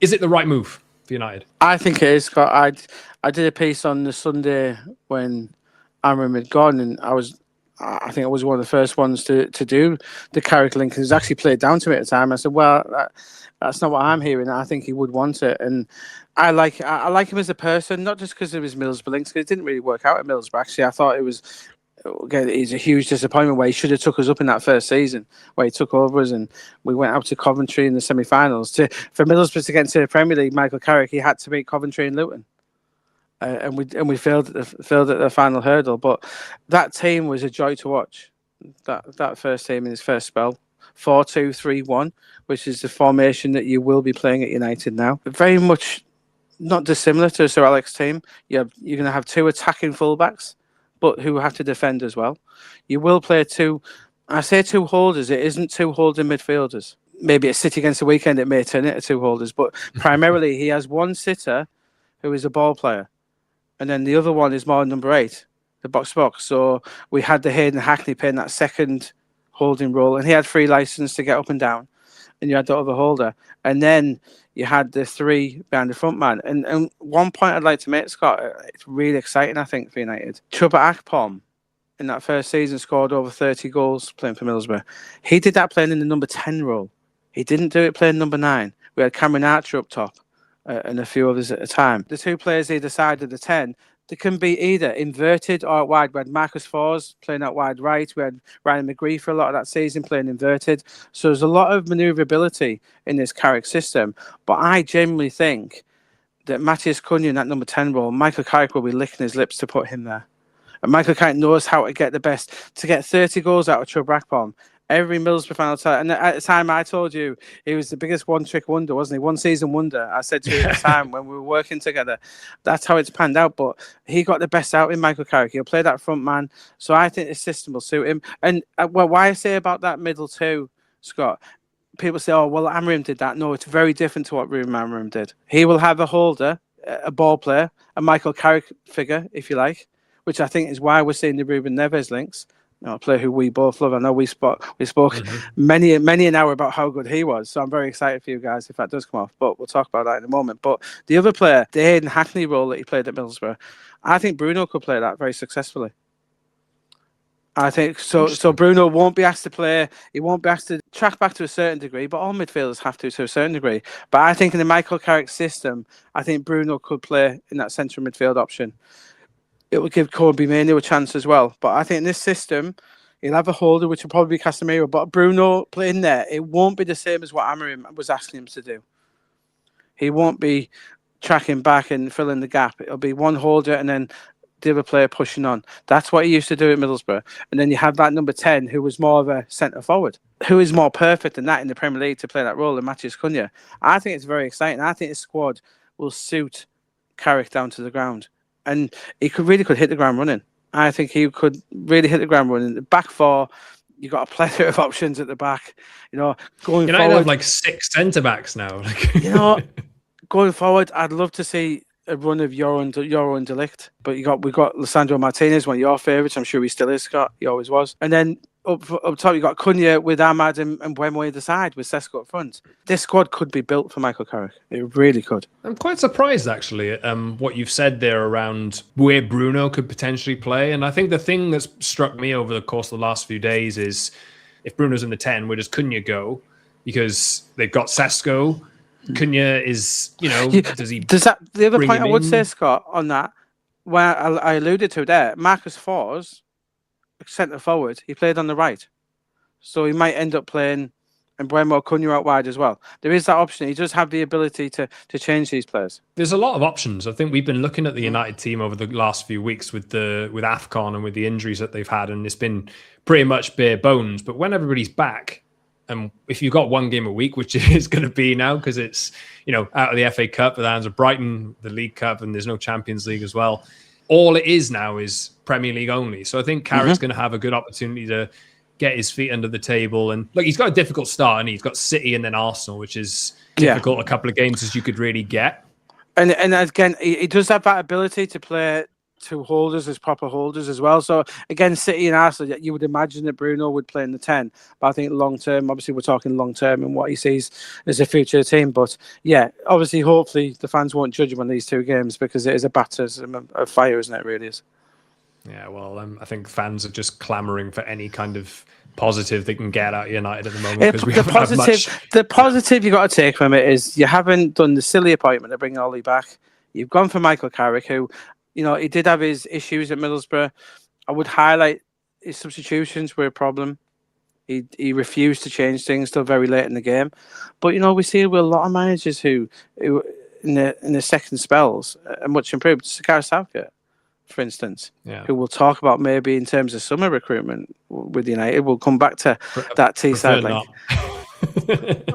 Is it the right move for United? I think it is, Scott. I did a piece on the Sunday when Amorim had gone, and I think I was one of the first ones to do the Carrick link. It was actually played down to me at the time. I said, well, that's not what I'm hearing. I think he would want it. And I like him as a person, not just because of his Middlesbrough links, because it didn't really work out at Middlesbrough. Actually, I thought it was, again, he's a huge disappointment where he should have took us up in that first season, where he took over us and we went out to Coventry in the semi-finals. For Middlesbrough to get into the Premier League, Michael Carrick, he had to beat Coventry and Luton. And we failed at the final hurdle, but that team was a joy to watch. That first team in his first spell, 4-2-3-1, which is the formation that you will be playing at United now. Very much not dissimilar to Sir Alex's team. You're going to have two attacking fullbacks, but who have to defend as well. You will play two. I say two holders. It isn't two holding midfielders. Maybe at City against the weekend, it may turn into two holders, but primarily he has one sitter who is a ball player. And then the other one is more number 8, the box-to-box. So we had the Hayden Hackney playing that second holding role, and he had free license to get up and down. And you had the other holder. And then you had the 3 behind the front man. And one point I'd like to make, Scott, it's really exciting, I think, for United. Chuba Akpom, in that first season, scored over 30 goals playing for Middlesbrough. He did that playing in the number 10 role. He didn't do it playing number 9. We had Cameron Archer up top. And a few others at a time. The 2 players either side of the 10, they can be either inverted or out wide. We had Marcus Fors playing out wide right. We had Ryan McGree for a lot of that season playing inverted. So there's a lot of manoeuvrability in this Carrick system. But I genuinely think that Matthias Cunha in that number 10 role, Michael Carrick will be licking his lips to put him there. And Michael Carrick knows how to get the best, to get 30 goals out of Chuba Akpom. Every Middlesbrough fan will tell, and at the time I told you he was the biggest one-trick wonder, wasn't he? One season wonder. I said to you at the time when we were working together, that's how it's panned out. But he got the best out in Michael Carrick. He'll play that front man, so I think the system will suit him. And well, why I say about that middle 2, Scott? People say, "Oh, well, Amorim did that." No, it's very different to what Ruben Amorim did. He will have a holder, a ball player, a Michael Carrick figure, if you like, which I think is why we're seeing the Ruben Neves links. A player who we both love. I know we spoke many an hour about how good he was. So I'm very excited for you guys if that does come off. But we'll talk about that in a moment. But the other player, the Hayden Hackney role that he played at Middlesbrough, I think Bruno could play that very successfully. I think so. So Bruno won't be asked to play. He won't be asked to track back to a certain degree, but all midfielders have to a certain degree. But I think in the Michael Carrick system, I think Bruno could play in that central midfield option. It will give Kobbie Mainoo a chance as well. But I think in this system, he'll have a holder, which will probably be Casemiro. But Bruno playing there, it won't be the same as what Amorim was asking him to do. He won't be tracking back and filling the gap. It'll be one holder and then the other player pushing on. That's what he used to do at Middlesbrough. And then you have that number 10, who was more of a centre forward, who is more perfect than that in the Premier League to play that role than Matthias Cunha. I think it's very exciting. I think the squad will suit Carrick down to the ground. And he really could hit the ground running. I think he could really hit the ground running. The back 4, you've got a plethora of options at the back. You know, going United forward, have like 6 centre backs now. You know, going forward, I'd love to see a run of Euro and De Ligt. But we've got Lisandro Martinez, one of your favourites. I'm sure he still is, Scott. He always was. And then up top, you've got Cunha with Ahmad and Mbeumo either side with Sesko up front. This squad could be built for Michael Carrick. It really could. I'm quite surprised, actually, at what you've said there around where Bruno could potentially play. And I think the thing that's struck me over the course of the last few days is if Bruno's in the 10, where does Cunha go? Because they've got Sesko. Cunha is, does he? Does that the other point I would say, Scott, on that, where I alluded to there, Marcus Fors, centre forward, he played on the right, so he might end up playing Mbeumo Cunha out wide as well. There is that option. He does have the ability to change these players. There's a lot of options. I think we've been looking at the United team over the last few weeks with AFCON and with the injuries that they've had, and it's been pretty much bare bones. But when everybody's back, and if you've got one game a week, which it is going to be now because it's out of the FA Cup, the hands of Brighton, the League Cup, and there's no Champions League as well. All it is now is Premier League only. So I think Carrick's going to have a good opportunity to get his feet under the table. And look, he's got a difficult start, and he's got City and then Arsenal, which is difficult a couple of games as you could really get. And again, he does have that ability to play two holders as proper holders as well. So again, City and Arsenal, you would imagine that Bruno would play in the 10. But I think long term, obviously we're talking long term and what he sees as a future team. But yeah, obviously, hopefully the fans won't judge him on these two games because it is a baptism of fire, isn't it? It really is. Yeah, well, I think fans are just clamouring for any kind of positive they can get out of United at the moment because we haven't had much. The positive you got to take from it is you haven't done the silly appointment of bringing Ollie back. You've gone for Michael Carrick, who, he did have his issues at Middlesbrough. I would highlight his substitutions were a problem. He refused to change things till very late in the game. But, we see with a lot of managers who in the second spells are much improved. Gareth Southgate, for instance, who we'll talk about maybe in terms of summer recruitment with United. We'll come back to that Teesside link.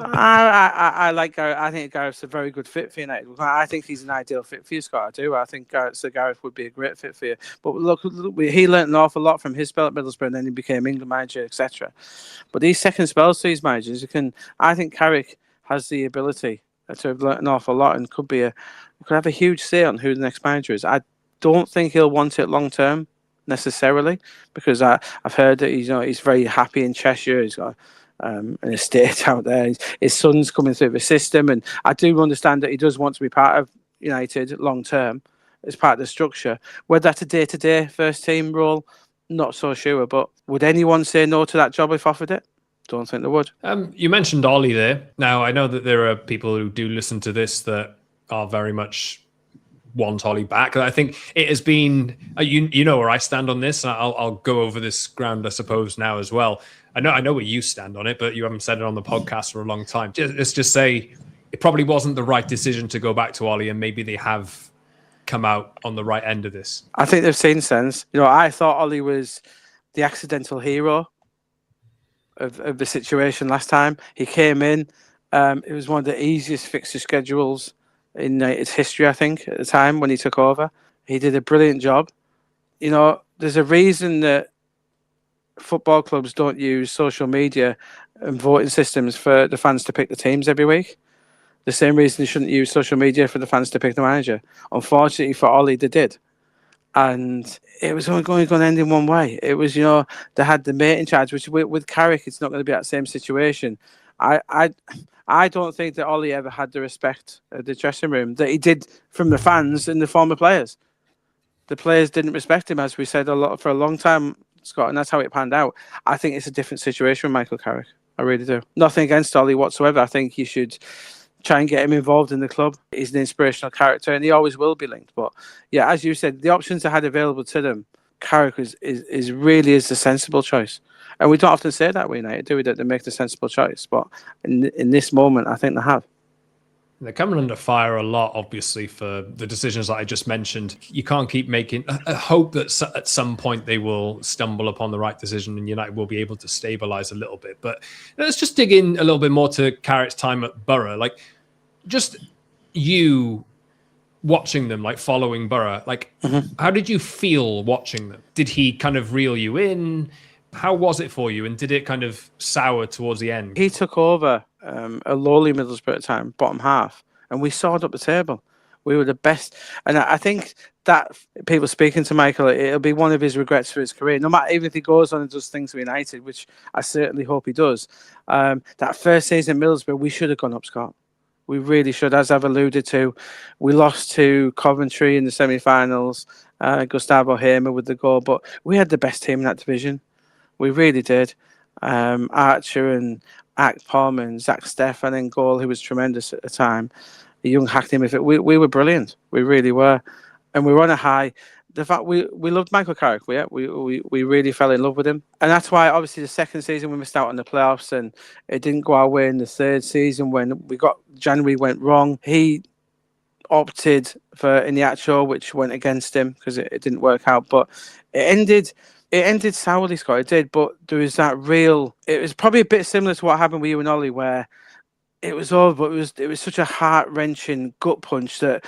I like Gareth. I think Gareth's a very good fit for United. I think he's an ideal fit for you, Scott. I do. I think Gareth would be a great fit for you. But look, he learnt an awful lot from his spell at Middlesbrough, and then he became England manager, etc. But these second spells to these managers, I think Carrick has the ability to have learnt an awful lot and could have a huge say on who the next manager is. I don't think he'll want it long term necessarily, because I've heard that he's very happy in Cheshire. He's got an estate out there. His son's coming through the system, and I do understand that he does want to be part of United long term as part of the structure. Whether that's a day-to-day first team role, not so sure. But would anyone say no to that job if offered it? Don't think they would. You mentioned Ollie there. Now, I know that there are people who do listen to this that are very much want Ollie back. I think it has been, you know where I stand on this. I'll go over this ground, I suppose, now as well. I know where you stand on it, but you haven't said it on the podcast for a long time. Let's just say it probably wasn't the right decision to go back to Ollie, and maybe they have come out on the right end of this. I think they've seen sense. I thought Ollie was the accidental hero of the situation last time. He came in. It was one of the easiest fixture schedules in its history, I think, at the time when he took over. He did a brilliant job. There's a reason that football clubs don't use social media and voting systems for the fans to pick the teams every week. The same reason they shouldn't use social media for the fans to pick the manager. Unfortunately for Ollie, they did. And it was only going to end in one way. It was, they had the mate in charge, which with Carrick, it's not going to be that same situation. I don't think that Ollie ever had the respect of the dressing room that he did from the fans and the former players. The players didn't respect him, as we said for a long time, Scott, and that's how it panned out. I think it's a different situation with Michael Carrick. I really do. Nothing against Ollie whatsoever. I think you should try and get him involved in the club. He's an inspirational character, and he always will be linked. But yeah, as you said, the options they had available to them, Carrick is really the sensible choice. And we don't often say that with United, do we? That they make the sensible choice. But in this moment, I think they have. They're coming under fire a lot, obviously, for the decisions that I just mentioned. You can't keep making a hope that at some point they will stumble upon the right decision and United will be able to stabilise a little bit. But let's just dig in a little bit more to Carrick's time at Boro. Like, just you watching them, like following Boro, like, how did you feel watching them? Did he kind of reel you in? How was it for you? And did it kind of sour towards the end? He took over a lowly Middlesbrough at the time, bottom half, and we soared up the table. We were the best. And I think that people speaking to Michael, it'll be one of his regrets for his career. No matter, even if he goes on and does things for United, which I certainly hope he does. That first season at Middlesbrough, we should have gone up, Scott. We really should. As I've alluded to, we lost to Coventry in the semi-finals. Gustavo Hamer with the goal, but we had the best team in that division. We really did. Archer and Akpom and Zach Stefan in goal, who was tremendous at the time. The young Hackney midfield. We were brilliant. We really were. And we were on a high. The fact we loved Michael Carrick. We really fell in love with him. And that's why, obviously, the second season we missed out on the playoffs and it didn't go our way in the third season when January went wrong. He opted for Iñárritu, which went against him because it didn't work out. But it ended sourly, Scott. It did, but there was that real. It was probably a bit similar to what happened with you and Ollie, where it was over, but it was such a heart wrenching gut punch that,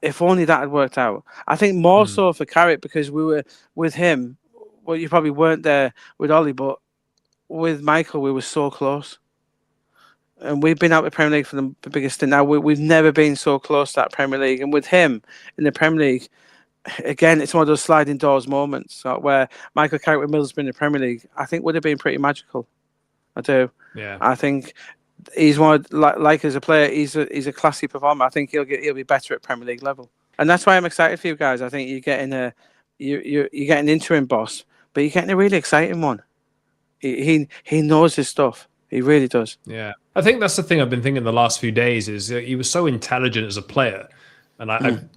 if only that had worked out. I think more so for Carrick because we were with him. Well, you probably weren't there with Ollie, but with Michael, we were so close. And we've been out of the Premier League for the biggest stint. Now we've never been so close to that Premier League, and with him in the Premier League, again, it's one of those sliding doors moments where Michael Carrick with Middlesbrough in the Premier League, I think would have been pretty magical. I do. Yeah. I think he's one like as a player, he's a classy performer. I think he'll be better at Premier League level, and that's why I'm excited for you guys. I think you're getting you're getting an interim boss, but you're getting a really exciting one. He knows his stuff. He really does. Yeah, I think that's the thing I've been thinking the last few days is that he was so intelligent as a player, and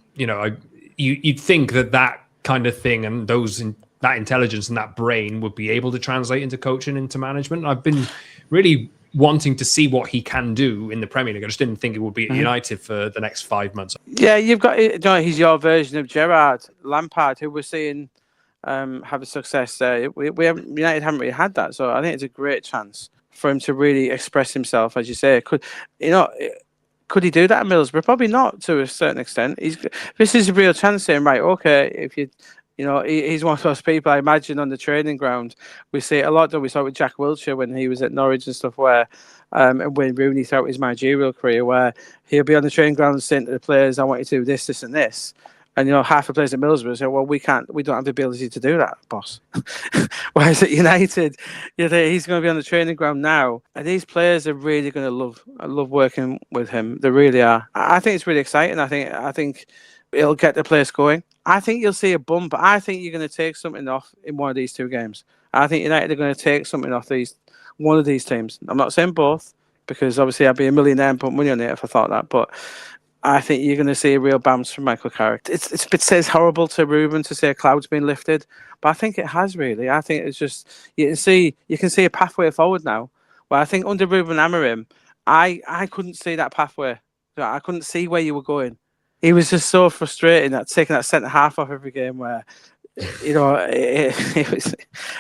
you'd think that kind of thing and that intelligence and that brain would be able to translate into coaching, into management. I've been really wanting to see what he can do in the Premier League. I just didn't think it would be at United for the next 5 months. Yeah, you've got he's your version of Gerrard, Lampard, who we're seeing have a success there. United haven't really had that, so I think it's a great chance for him to really express himself, as you say. Could he do that at Middlesbrough? Probably not, to a certain extent. This is a real chance saying, right, okay, if he's one of those people, I imagine, on the training ground. We see it a lot, we saw it with Jack Wilshere when he was at Norwich and stuff, where and when Rooney throughout his managerial career, where he'll be on the training ground saying to the players, I want you to do this, this and this. And half the players at Middlesbrough say, "Well, we don't have the ability to do that, boss." Whereas at United, he's going to be on the training ground now, and these players are really going to love working with him. They really are. I think it's really exciting. I think it'll get the place going. I think you'll see a bump. I think you're going to take something off in one of these two games. I think United are going to take something off one of these teams. I'm not saying both, because obviously I'd be a millionaire and put money on it if I thought that, but I think you're going to see a real bounce from Michael Carrick. It says horrible to Ruben to say a cloud's been lifted, but I think it has really. I think it's just you can see a pathway forward now. Well, I think under Ruben Amorim, I couldn't see that pathway. I couldn't see where you were going. He was just so frustrating that taking that centre half off every game, where it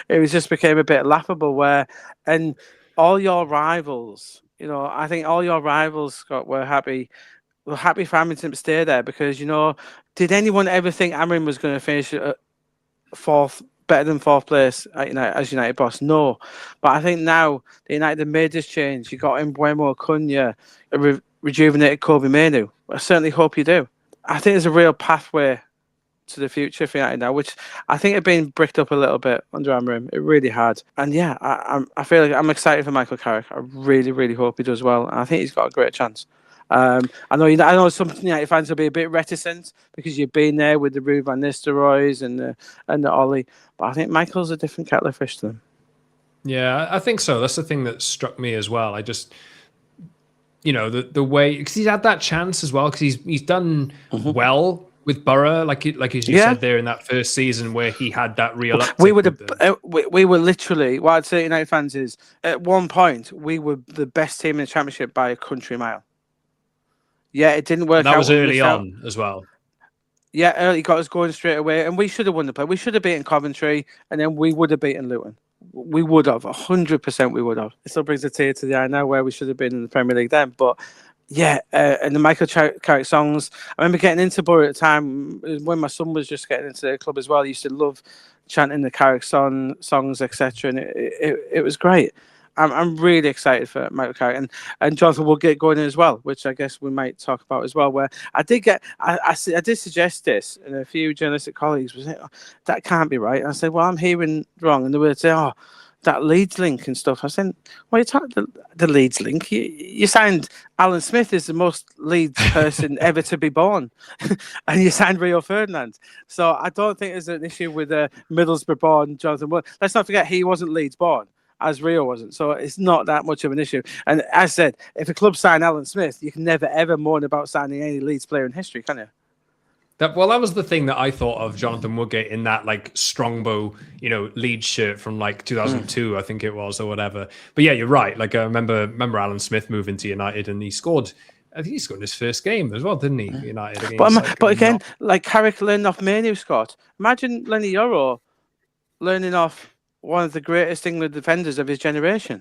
was just became a bit laughable. And all your rivals, I think all your rivals, Scott, were happy. We're happy for Hamilton to stay there because, did anyone ever think Amorim was going to finish better than fourth place as United boss? No. But I think now the United have made this change. You got Mbeumo, Cunha, a rejuvenated Kobbie Mainoo. I certainly hope you do. I think there's a real pathway to the future for United now, which I think had been bricked up a little bit under Amorim. It really had. And yeah, I feel like I'm excited for Michael Carrick. I really, really hope he does well. And I think he's got a great chance. I know some United fans will be a bit reticent because you've been there with the Ruben Van Nistelrooys and the Ollie, but I think Michael's a different kettle of fish to them. Yeah, I think so. That's the thing that struck me as well. I just, the way, because he's had that chance as well, because he's done well with Boro, like as you said there in that first season where he had that real uptick. We were literally, what I'd say to United fans is, at one point we were the best team in the Championship by a country mile. Yeah, it didn't work out. That was early on as well. Yeah, early got us going straight away, and we should have won the play. We should have beaten Coventry, and then we would have beaten Luton. We would have, 100% we would have. It still brings a tear to the eye now where we should have been in the Premier League then. But yeah, and the Michael Carrick songs, I remember getting into Boro at the time when my son was just getting into the club as well. He used to love chanting the Carrick songs, etc. And it was great. I'm really excited for Michael Carrick, and Jonathan will get going as well, which I guess we might talk about as well. Where I did suggest this, and a few journalistic colleagues were saying, oh, that can't be right. And I said, well, I'm hearing wrong, and they would say, oh, that Leeds link and stuff. I said, well, you talking the Leeds link? You signed Alan Smith as the most Leeds person ever to be born, and you signed Rio Ferdinand. So I don't think there's an issue with Middlesbrough born Jonathan Wood. Let's not forget he wasn't Leeds born, as Rio wasn't. So it's not that much of an issue. And as I said, if a club sign Alan Smith, you can never, ever mourn about signing any Leeds player in history, can you? That was the thing that I thought of Jonathan Woodgate in that Strongbow, Leeds shirt from 2002, I think it was, or whatever. But yeah, you're right. I remember Alan Smith moving to United and he scored. I think he scored his first game as well, didn't he? United against, but again, Carrick learned off Mainoo, Scott. Imagine Lenny Yoro learning off one of the greatest England defenders of his generation.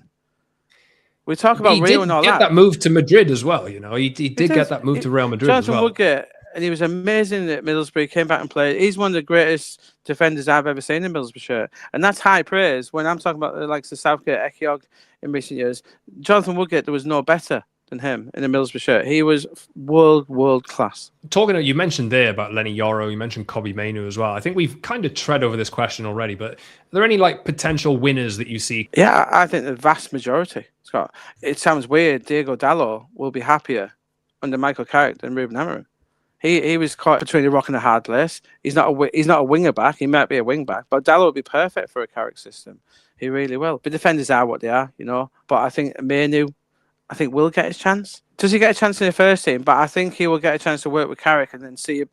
We talk about Rio and all that. He did get that move to Madrid as well. He did get that move to Real Madrid as well. Woodgate, and he was amazing at Middlesbrough. He came back and played. He's one of the greatest defenders I've ever seen in Middlesbrough shirt, and that's high praise. When I'm talking about the likes of Southgate, Ekiog in recent years, Jonathan Woodgate, there was no better. than him in the Middlesbrough shirt. He was world class. You mentioned there about Lenny Yoro, you mentioned Kobbie Mainoo as well. I think we've kind of tread over this question already, but are there any like potential winners that you see? Yeah, I think the vast majority, Scott. It sounds weird. Diego Dalot will be happier under Michael Carrick than Ruben Amorim. He was caught between a rock and a hard place. He's not a winger back. He might be a wing back, but Dalot would be perfect for a Carrick system. He really will. The defenders are what they are, But I think Mainoo, will get his chance. Does he get a chance in the first team? But I think he will get a chance to work with Carrick and then see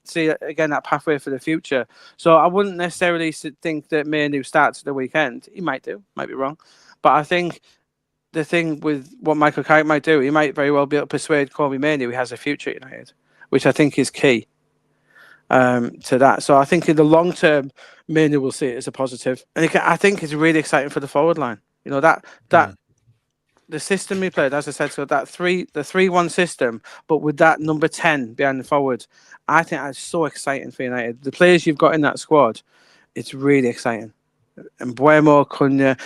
again that pathway for the future. So I wouldn't necessarily think that Mainoo starts at the weekend. He might do, might be wrong. But I think the thing with what Michael Carrick might do, he might very well be able to persuade Kobbie Mainoo he has a future at United, which I think is key to that. So I think in the long term, Mainoo will see it as a positive. And I think it's really exciting for the forward line. The system he played, as I said, so that the 3-1 system, but with that number 10 behind the forward, I think that's so exciting for United. The players you've got in that squad, it's really exciting. And Buemo, Cunha,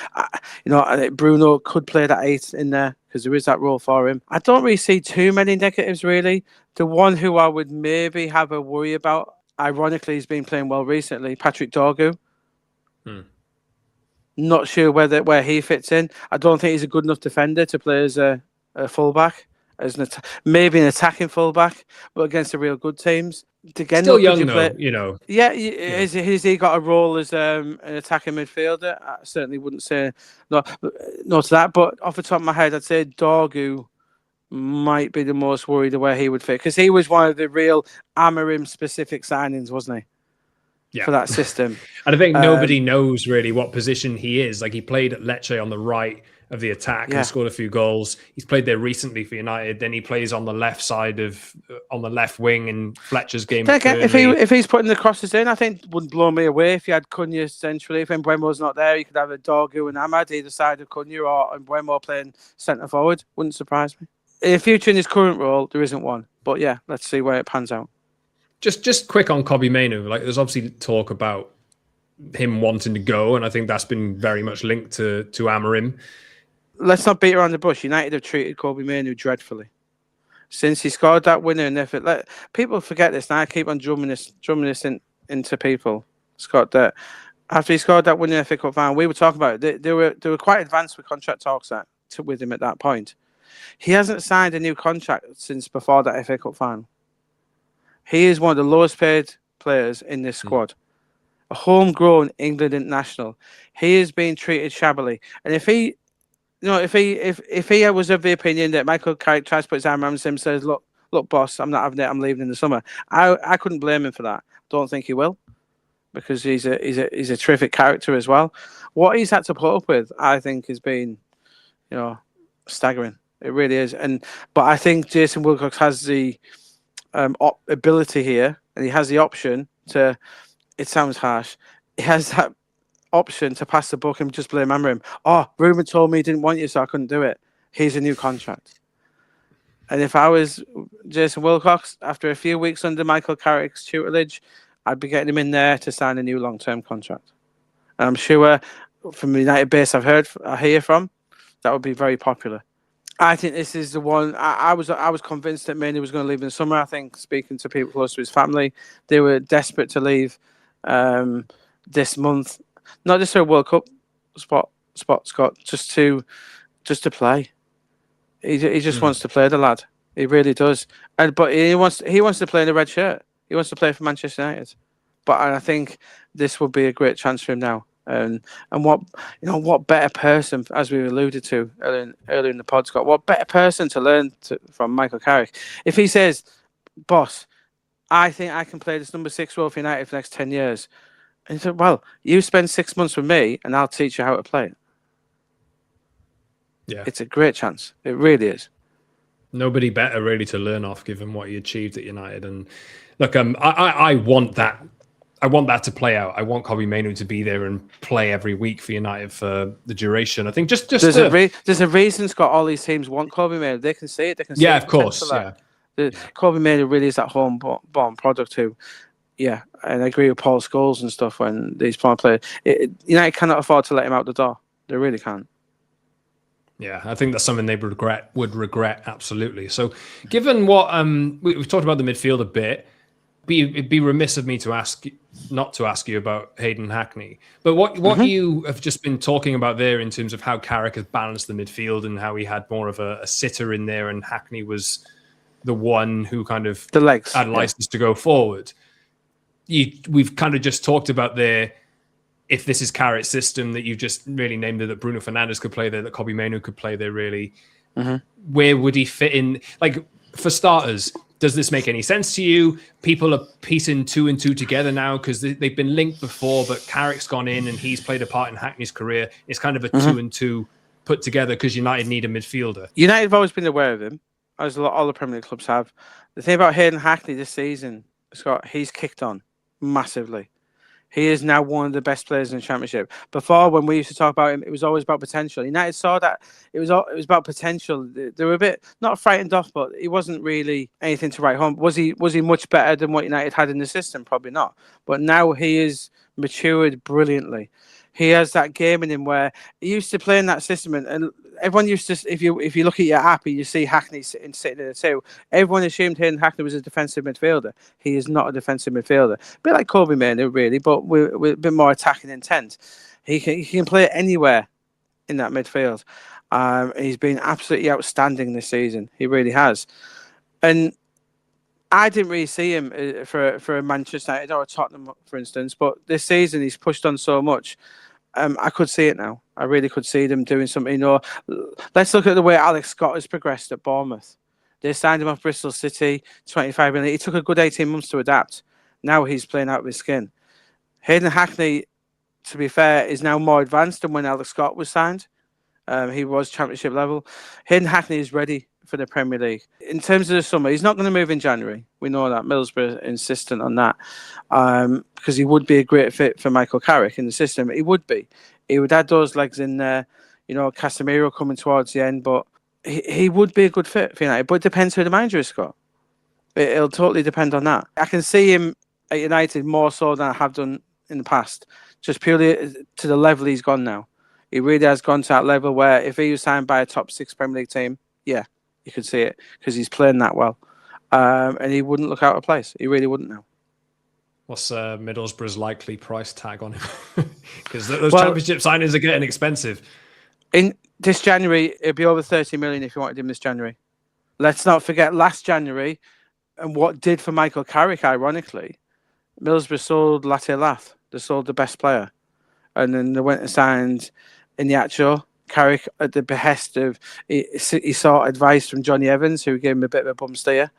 Bruno could play that 8 in there because there is that role for him. I don't really see too many negatives, really. The one who I would maybe have a worry about, ironically, he's been playing well recently, Patrick Dorgu. Not sure where he fits in. I don't think he's a good enough defender to play as a fullback, maybe an attacking fullback, but against the real good teams. Still young though, Yeah, has he got a role as an attacking midfielder? I certainly wouldn't say no to that. But off the top of my head, I'd say Dorgu might be the most worried of where he would fit because he was one of the real Amorim specific signings, wasn't he? Yeah. For that system. And I think nobody knows really what position he is. Like he played at Lecce on the right of the attack and scored a few goals. He's played there recently for United. Then he plays on the left side on the left wing in Fletcher's game. Again, if he's putting the crosses in, I think it wouldn't blow me away if you had Cunha centrally. If Mbuemo's not there, you could have a Dorgu and Ahmad either side of Cunha or Mbuemo playing centre forward. Wouldn't surprise me. In the future, in his current role, there isn't one. But yeah, let's see where it pans out. Just quick on Kobbie Mainoo. Like, there's obviously talk about him wanting to go, and I think that's been very much linked to Amorim. Let's not beat around the bush. United have treated Kobbie Mainoo dreadfully since he scored that winner in effort. People forget this, and I keep on drumming this into people. Scott, that after he scored that winner in the FA Cup final, we were talking about it. They were quite advanced with contract talks with him at that point. He hasn't signed a new contract since before that FA Cup final. He is one of the lowest paid players in this squad. A homegrown England international. He is being treated shabbily. And if he was of the opinion that Michael Carrick tries to put his arm around him and says, look, boss, I'm not having it, I'm leaving in the summer. I couldn't blame him for that. Don't think he will. Because he's a terrific character as well. What he's had to put up with, I think, has been, staggering. It really is. But I think Jason Wilcox has the ability here, and he has the option to. It sounds harsh. He has that option to pass the buck and just blame Amorim. Oh, Ruben told me he didn't want you, so I couldn't do it. Here's a new contract. And if I was Jason Wilcox, after a few weeks under Michael Carrick's tutelage, I'd be getting him in there to sign a new long-term contract. And I'm sure from the United base I hear from, that would be very popular. I think this is the one. I was convinced that Mainoo was going to leave in the summer. I think speaking to people close to his family, they were desperate to leave this month, not just for a World Cup spot, Scott, just to play. He just wants to play, the lad. He really does. But he wants to play in the red shirt. He wants to play for Manchester United. But I think this would be a great chance for him now. And what better person, as we alluded to earlier in the pod, Scott, what better person to learn from Michael Carrick? If he says, boss, I think I can play this number 6 role for United for the next 10 years. And he said, well, you spend 6 months with me and I'll teach you how to play it. Yeah. It's a great chance. It really is. Nobody better really to learn off, given what he achieved at United. And look, I want that. I want that to play out. I want Kobbie Mainoo to be there and play every week for United for the duration. I think just there's a reason, Scott. All these teams want Kobbie Mainoo. They can see it. They can see of course. Yeah. Kobbie Mainoo really is that home-born product who, and I agree with Paul Scholes and stuff when these foreign players. United cannot afford to let him out the door. They really can't. Yeah, I think that's something they would regret absolutely. So, given what we've talked about the midfield a bit, it'd be remiss of me to not to ask you about Hayden Hackney. But what you have just been talking about there in terms of how Carrick has balanced the midfield and how he had more of a sitter in there, and Hackney was the one who kind of The legs had license to go forward. We've kind of just talked about there. If this is Carrick's system that you've just really named it, that Bruno Fernandes could play there, that Kobbie Mainoo could play there, really, where would he fit in? Like, for starters, does this make any sense to you? People are piecing 2 and 2 together now because they've been linked before, but Carrick's gone in and he's played a part in Hackney's career. It's kind of a 2 and 2 put together because United need a midfielder. United have always been aware of him, as all the Premier League clubs have. The thing about Hayden Hackney this season, Scott, he's kicked on massively. He is now one of the best players in the Championship. Before, when we used to talk about him, it was always about potential. United saw that it was about potential. They were a bit not frightened off, but he wasn't really anything to write home. Was he much better than what United had in the system? Probably not. But now he is matured brilliantly. He has that game in him where he used to play in that system, and everyone used to. If you look at your app, you see Hackney sitting in the 2. Everyone assumed Hayden Hackney was a defensive midfielder. He is not a defensive midfielder. A bit like Kobbie Mainoo, really, but with a bit more attacking intent. He can play anywhere in that midfield. He's been absolutely outstanding this season. He really has. And I didn't really see him for a Manchester United or a Tottenham, for instance. But this season, he's pushed on so much. I could see it now. I really could see them doing something. Let's look at the way Alex Scott has progressed at Bournemouth. They signed him off Bristol City, 25 million. It took a good 18 months to adapt. Now he's playing out of his skin. Hayden Hackney, to be fair, is now more advanced than when Alex Scott was signed. He was Championship level. Hayden Hackney is ready for the Premier League. In terms of the summer, he's not going to move in January. We know that. Middlesbrough are insistent on that because he would be a great fit for Michael Carrick in the system. He would be. He would add those legs in there. Casemiro coming towards the end, but he would be a good fit for United. But it depends who the manager is, Scott. It'll totally depend on that. I can see him at United more so than I have done in the past, just purely to the level he's gone now. He really has gone to that level where if he was signed by a top 6 Premier League team, yeah, you could see it because he's playing that well. And he wouldn't look out of place. He really wouldn't now. What's Middlesbrough's likely price tag on him? Because those Championship signings are getting expensive. In this January, it'd be over 30 million if you wanted him this January. Let's not forget last January and what did for Michael Carrick, ironically. Middlesbrough sold Latte Lath. They sold the best player. And then they went and signed Iñárritu. Carrick, at the behest of, he sought advice from Johnny Evans, who gave him a bit of a bum steer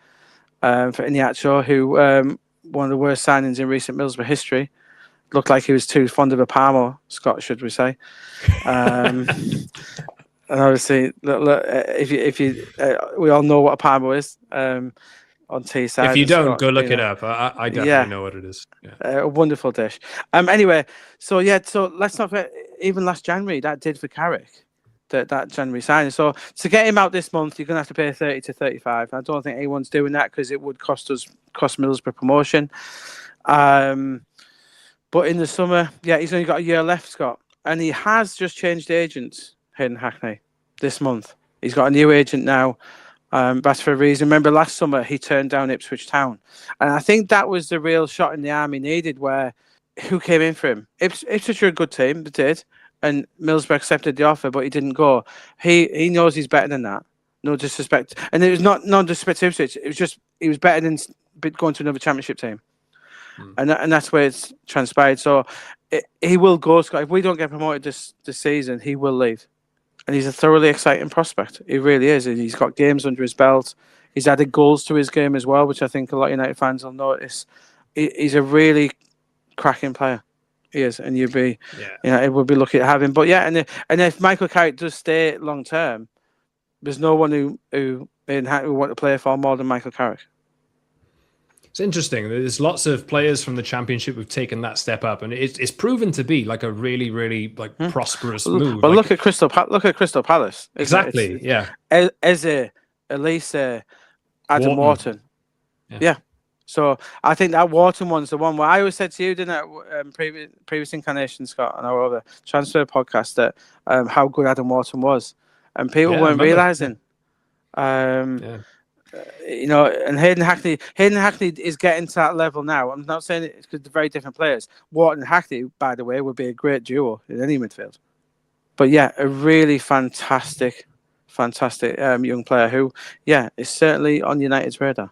for Iñárritu, who one of the worst signings in recent Middlesbrough history. Looked like he was too fond of a Parmo, Scott, should we say? And obviously, look, if you we all know what a Parmo is on Teesside. If you don't, Scott, go look it up. I definitely know what it is. Yeah. A wonderful dish. Anyway, so let's not forget, even last January, that did for Carrick, that January signing. So to get him out this month, you're going to have to pay 30 to 35. I don't think anyone's doing that because it would cost Middlesbrough promotion. But in the summer, he's only got a year left, Scott. And he has just changed agents, Hayden Hackney, this month. He's got a new agent now. That's for a reason. Remember last summer, he turned down Ipswich Town. And I think that was the real shot in the arm he needed, where who came in for him? Ipswich are a good team, they did. And Middlesbrough accepted the offer, but he didn't go. He knows he's better than that. No disrespect. And it was not disrespect to Ipswich. It was just he was better than going to another Championship team. And that's where it's transpired. So he will go, Scott. If we don't get promoted this season, he will leave. And he's a thoroughly exciting prospect. He really is. He's got games under his belt. He's added goals to his game as well, which I think a lot of United fans will notice. He's a really cracking player. He is. And it would be lucky to have him. But and if Michael Carrick does stay long term, there's no one who want to play for more than Michael Carrick. It's interesting. There's lots of players from the Championship who've taken that step up, and it's proven to be like a really, really prosperous move. Well, look at Crystal Palace. Exactly. Eze, Elise, Adam Wharton. Yeah. So I think that Wharton one's the one where I always said to you, didn't I, previous incarnation, Scott, on our other transfer podcast, that how good Adam Wharton was. and people Yeah, I weren't remember. realising. You know, and Hayden Hackney is getting to that level now. I'm not saying it's because they're very different players. Wharton and Hackney, by the way, would be a great duo in any midfield. But yeah, a really fantastic young player who, yeah, is certainly on United's radar.